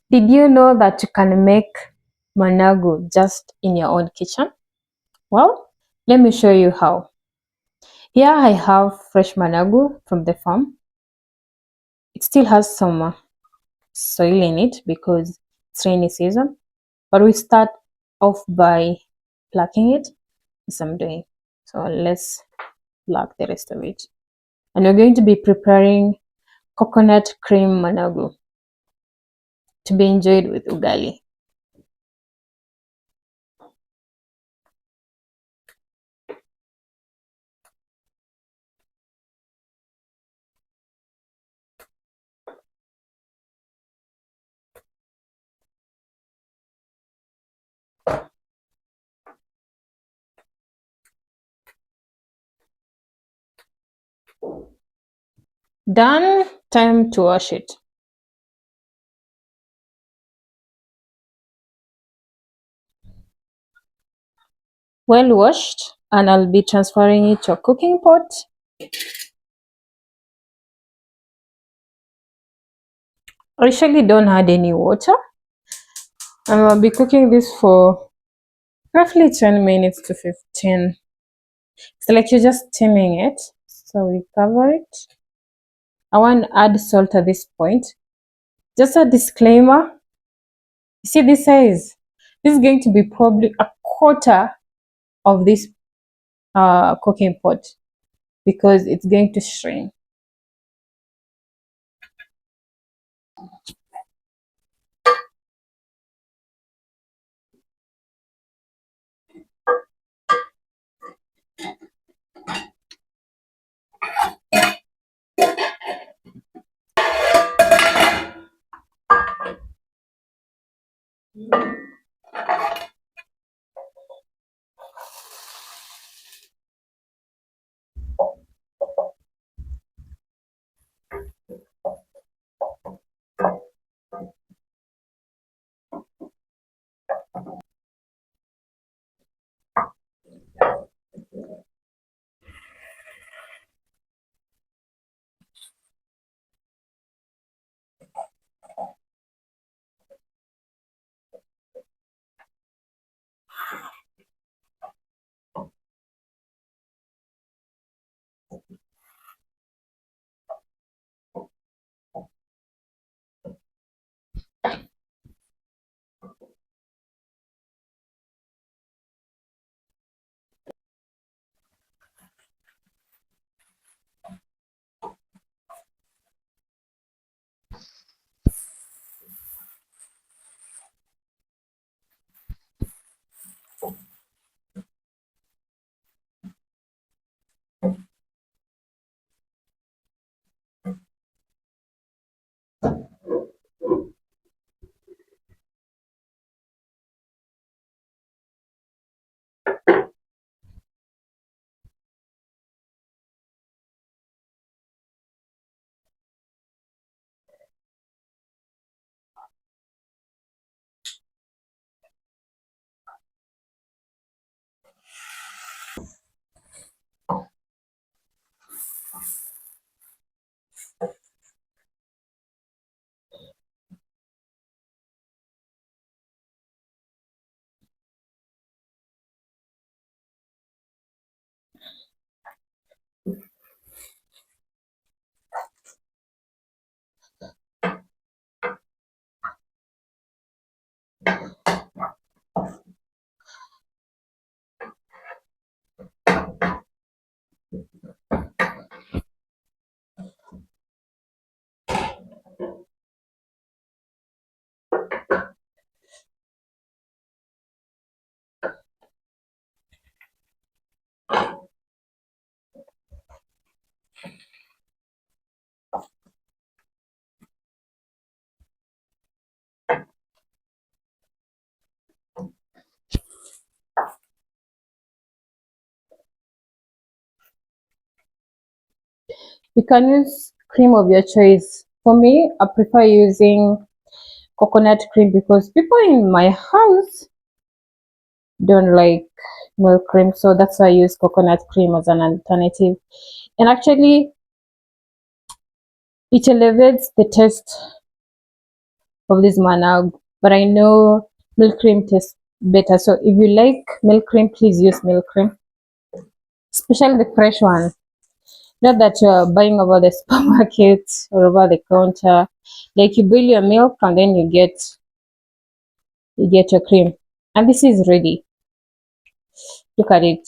Did you know that you can make managu just in your own kitchen? Well, let me show you how. Here I have fresh managu from the farm. It still has some soil in it because it's rainy season, but we start off by plucking it as I'm doing. So let's pluck the rest of it. And we're going to be preparing coconut cream managu to be enjoyed with ugali. Done. Time to wash it. Well washed, and I'll be transferring it to a cooking pot. I usually don't add any water, and I'll be cooking this for roughly 10 minutes to 15. It's like you're just steaming it. So we cover it. I want to add salt at this point. Just a disclaimer. You see this size? This is going to be probably a quarter of this cooking pot because it's going to strain. You can use cream of your choice. For me, I prefer using coconut cream because people in my house don't like milk cream, so that's why I use coconut cream as an alternative. And actually, it elevates the taste of this Managu. But I know milk cream tastes better. So if you like milk cream, please use milk cream, especially the fresh one. Not that you're buying over the supermarket or over the counter. Like you boil your milk and then you get your cream. And this is ready. Look at it.